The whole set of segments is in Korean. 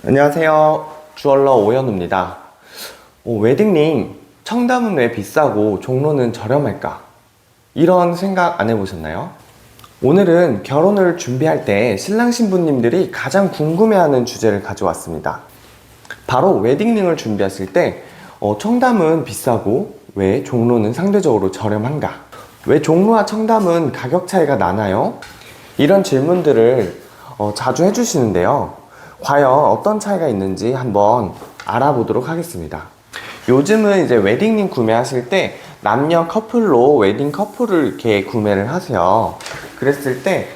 안녕하세요. 주얼러 오현우입니다. 웨딩링, 청담은 왜 비싸고 종로는 저렴할까? 이런 생각 안 해보셨나요? 오늘은 결혼을 준비할 때 신랑 신부님들이 가장 궁금해하는 주제를 가져왔습니다. 바로 웨딩링을 준비하실 때 청담은 비싸고 왜 종로는 상대적으로 저렴한가? 왜 종로와 청담은 가격 차이가 나나요? 이런 질문들을 자주 해주시는데요. 과연 어떤 차이가 있는지 한번 알아보도록 하겠습니다. 요즘은 이제 웨딩링 구매하실 때 남녀 커플로 웨딩 커플을 이렇게 구매를 하세요. 그랬을 때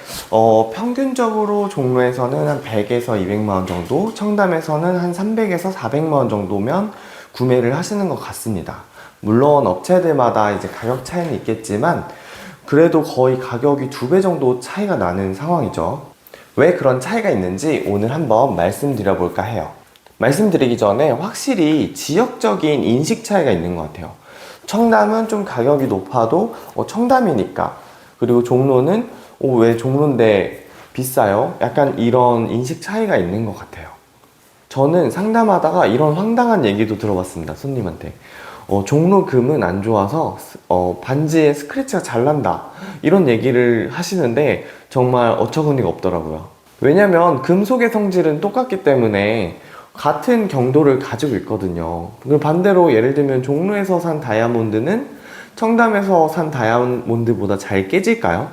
평균적으로 종로에서는 한 100에서 200만 원 정도, 청담에서는 한 300에서 400만 원 정도면 구매를 하시는 것 같습니다. 물론 업체들마다 이제 가격 차이는 있겠지만 그래도 거의 가격이 2배 정도 차이가 나는 상황이죠. 왜 그런 차이가 있는지 오늘 한번 말씀드려 볼까 해요. 말씀드리기 전에 확실히 지역적인 인식 차이가 있는 것 같아요. 청담은 좀 가격이 높아도 청담이니까, 그리고 종로는 왜 종로인데 비싸요? 약간 이런 인식 차이가 있는 것 같아요. 저는 상담하다가 이런 황당한 얘기도 들어봤습니다. 손님한테. 종로 금은 안 좋아서 반지에 스크래치가 잘 난다, 이런 얘기를 하시는데 정말 어처구니가 없더라고요. 왜냐면 금속의 성질은 똑같기 때문에 같은 경도를 가지고 있거든요. 그리고 반대로 예를 들면 종로에서 산 다이아몬드는 청담에서 산 다이아몬드보다 잘 깨질까요?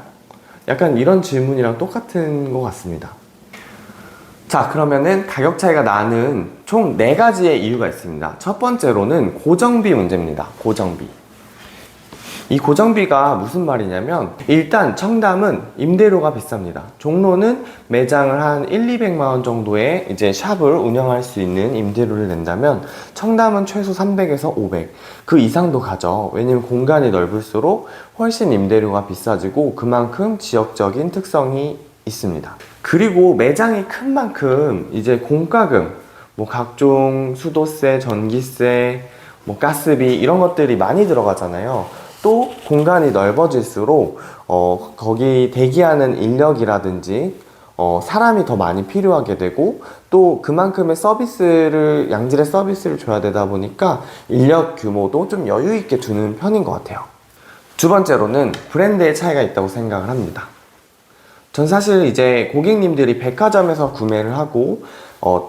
약간 이런 질문이랑 똑같은 것 같습니다. 자, 그러면은 가격 차이가 나는 총 4가지의 이유가 있습니다. 첫 번째로는 고정비 문제입니다. 고정비. 이 고정비가 무슨 말이냐면, 일단 청담은 임대료가 비쌉니다. 종로는 매장을 한 1, 200만 원 정도의 이제 샵을 운영할 수 있는 임대료를 낸다면 청담은 최소 300에서 500, 그 이상도 가죠. 왜냐면 공간이 넓을수록 훨씬 임대료가 비싸지고 그만큼 지역적인 특성이 있습니다. 그리고 매장이 큰 만큼 이제 공과금, 뭐 각종 수도세, 전기세, 뭐 가스비 이런 것들이 많이 들어가잖아요. 또 공간이 넓어질수록 거기 대기하는 인력이라든지 사람이 더 많이 필요하게 되고, 또 그만큼의 서비스를, 양질의 서비스를 줘야 되다 보니까 인력 규모도 좀 여유 있게 두는 편인 것 같아요. 두 번째로는 브랜드의 차이가 있다고 생각을 합니다. 전 사실 이제 고객님들이 백화점에서 구매를 하고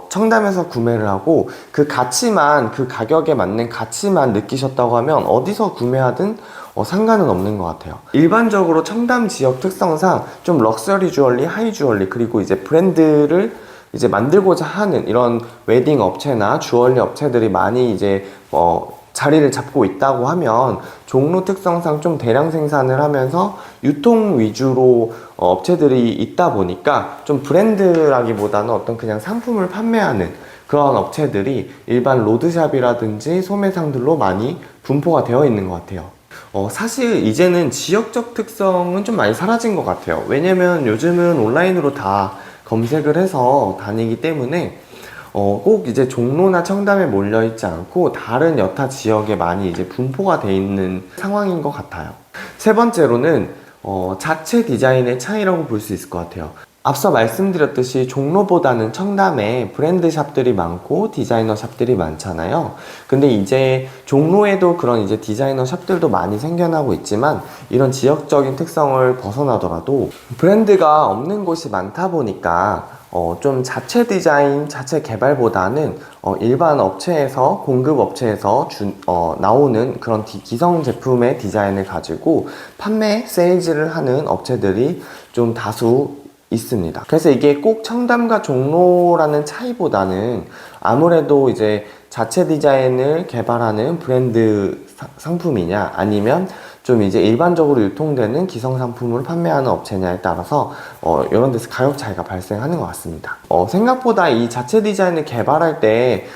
청담에서 구매를 하고 그 가치만, 그 가격에 맞는 가치만 느끼셨다고 하면 어디서 구매하든 상관은 없는 것 같아요. 일반적으로 청담 지역 특성상 좀 럭셔리 주얼리, 하이 주얼리, 그리고 이제 브랜드를 이제 만들고자 하는 이런 웨딩 업체나 주얼리 업체들이 많이 이제 자리를 잡고 있다고 하면, 종로 특성상 좀 대량 생산을 하면서 유통 위주로 업체들이 있다 보니까 좀 브랜드라기보다는 어떤 그냥 상품을 판매하는 그런 업체들이 일반 로드샵이라든지 소매상들로 많이 분포가 되어 있는 것 같아요. 사실 이제는 지역적 특성은 좀 많이 사라진 것 같아요. 왜냐면 요즘은 온라인으로 다 검색을 해서 다니기 때문에 꼭 이제 종로나 청담에 몰려있지 않고 다른 여타 지역에 많이 이제 분포가 돼 있는 상황인 것 같아요. 세 번째로는 자체 디자인의 차이라고 볼 수 있을 것 같아요. 앞서 말씀드렸듯이 종로보다는 청담에 브랜드 샵들이 많고 디자이너 샵들이 많잖아요. 근데 이제 종로에도 그런 이제 디자이너 샵들도 많이 생겨나고 있지만, 이런 지역적인 특성을 벗어나더라도 브랜드가 없는 곳이 많다 보니까 좀 자체 디자인, 자체 개발보다는 일반 업체에서, 공급 업체에서 나오는 그런 기성 제품의 디자인을 가지고 판매, 세일즈를 하는 업체들이 좀 다수 있습니다. 그래서 이게 꼭 청담과 종로라는 차이보다는 아무래도 이제 자체 디자인을 개발하는 브랜드 상품이냐, 아니면 좀 이제 일반적으로 유통되는 기성 상품을 판매하는 업체냐에 따라서 이런 데서 가격 차이가 발생하는 것 같습니다. 생각보다 이 자체 디자인을 개발할 때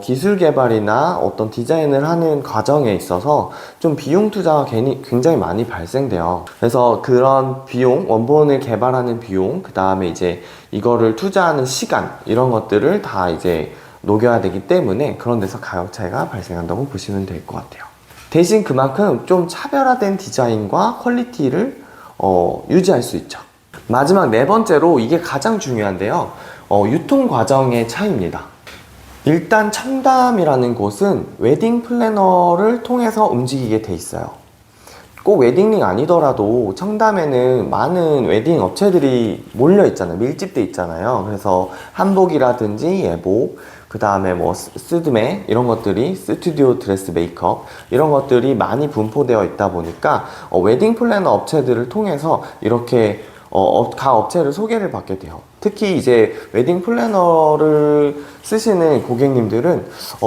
기술 개발이나 어떤 디자인을 하는 과정에 있어서 좀 비용 투자가 굉장히 많이 발생돼요. 그래서 그런 비용, 원본을 개발하는 비용, 그 다음에 이제 이거를 투자하는 시간, 이런 것들을 다 이제 녹여야 되기 때문에 그런 데서 가격 차이가 발생한다고 보시면 될 것 같아요. 대신 그만큼 좀 차별화된 디자인과 퀄리티를 유지할 수 있죠. 마지막 네 번째로, 이게 가장 중요한데요. 유통 과정의 차이입니다. 일단 청담이라는 곳은 웨딩 플래너를 통해서 움직이게 돼 있어요. 꼭 웨딩링 아니더라도 청담에는 많은 웨딩 업체들이 몰려 있잖아요. 밀집돼 있잖아요. 그래서 한복이라든지 예복, 그 다음에 뭐 스드메 이런 것들이, 스튜디오 드레스 메이크업 이런 것들이 많이 분포되어 있다 보니까 웨딩 플래너 업체들을 통해서 이렇게 각 업체를 소개를 받게 돼요. 특히 이제 웨딩 플래너를 쓰시는 고객님들은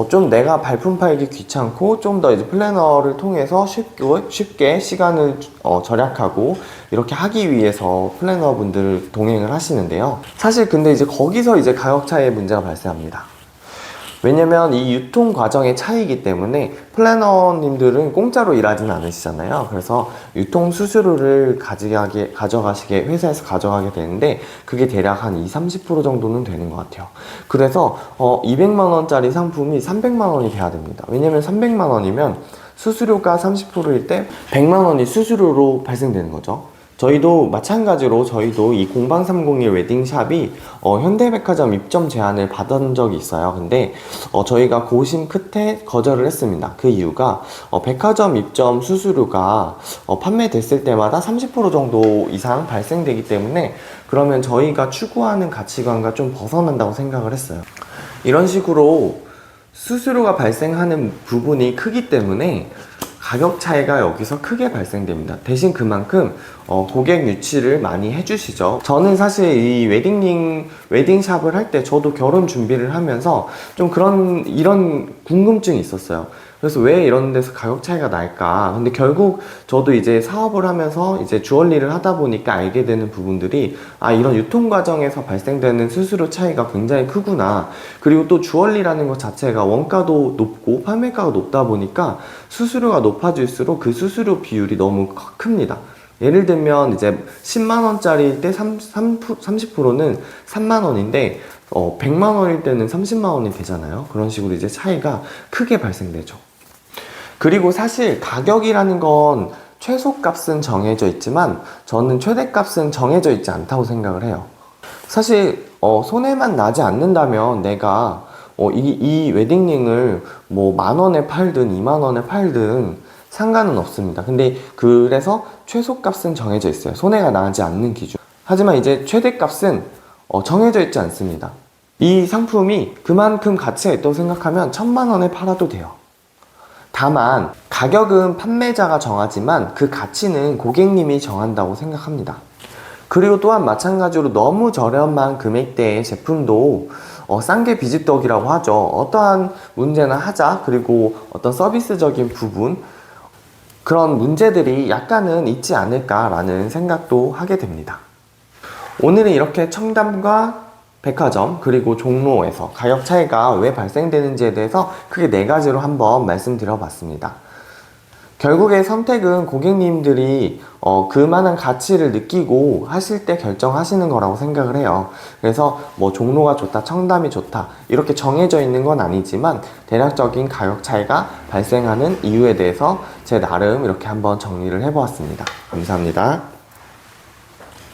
좀 내가 발품 팔기 귀찮고 좀 더 이제 플래너를 통해서 쉽게 시간을 절약하고 이렇게 하기 위해서 플래너 분들 동행을 하시는데요. 사실 근데 이제 거기서 이제 가격 차이의 문제가 발생합니다. 왜냐면 이 유통 과정의 차이이기 때문에 플래너님들은 공짜로 일하지는 않으시잖아요. 그래서 유통 수수료를 가져가시게, 회사에서 가져가게 되는데 그게 대략 한 20-30% 정도는 되는 것 같아요. 그래서 200만 원짜리 상품이 300만 원이 돼야 됩니다. 왜냐면 300만 원이면 수수료가 30%일 때 100만 원이 수수료로 발생되는 거죠. 저희도 마찬가지로 저희도 이 0301 웨딩샵이 현대백화점 입점 제안을 받은 적이 있어요. 근데 저희가 고심 끝에 거절을 했습니다. 그 이유가 백화점 입점 수수료가 판매됐을 때마다 30% 정도 이상 발생되기 때문에 그러면 저희가 추구하는 가치관과 좀 벗어난다고 생각을 했어요. 이런 식으로 수수료가 발생하는 부분이 크기 때문에 가격 차이가 여기서 크게 발생됩니다. 대신 그만큼 고객 유치를 많이 해주시죠. 저는 사실 이 웨딩샵을 할 때 저도 결혼 준비를 하면서 좀 이런 궁금증이 있었어요. 그래서 왜 이런 데서 가격 차이가 날까? 근데 결국 저도 이제 사업을 하면서 이제 주얼리를 하다 보니까 알게 되는 부분들이 이런 유통 과정에서 발생되는 수수료 차이가 굉장히 크구나. 그리고 또 주얼리라는 것 자체가 원가도 높고 판매가가 높다 보니까 수수료가 높아질수록 그 수수료 비율이 너무 큽니다. 예를 들면 이제 10만 원짜리일 때 30%는 3만 원인데 100만 원일 때는 30만 원이 되잖아요. 그런 식으로 이제 차이가 크게 발생되죠. 그리고 사실 가격이라는 건 최소값은 정해져 있지만 저는 최대값은 정해져 있지 않다고 생각을 해요. 사실 손해만 나지 않는다면 내가 이 웨딩링을 뭐 10,000원에 팔든 20,000원에 팔든 상관은 없습니다. 근데 그래서 최소값은 정해져 있어요. 손해가 나지 않는 기준. 하지만 이제 최대값은 정해져 있지 않습니다. 이 상품이 그만큼 가치가 있다고 생각하면 1,000,000원에 팔아도 돼요. 다만 가격은 판매자가 정하지만 그 가치는 고객님이 정한다고 생각합니다. 그리고 또한 마찬가지로 너무 저렴한 금액대의 제품도 싼 게 비지떡이라고 하죠. 어떠한 문제나 하자, 그리고 어떤 서비스적인 부분, 그런 문제들이 약간은 있지 않을까라는 생각도 하게 됩니다. 오늘은 이렇게 청담과 백화점 그리고 종로에서 가격 차이가 왜 발생되는지에 대해서 크게 4가지로 한번 말씀드려 봤습니다. 결국에 선택은 고객님들이 그만한 가치를 느끼고 하실 때 결정하시는 거라고 생각을 해요. 그래서 뭐 종로가 좋다, 청담이 좋다 이렇게 정해져 있는 건 아니지만 대략적인 가격 차이가 발생하는 이유에 대해서 제 나름 이렇게 한번 정리를 해보았습니다. 감사합니다.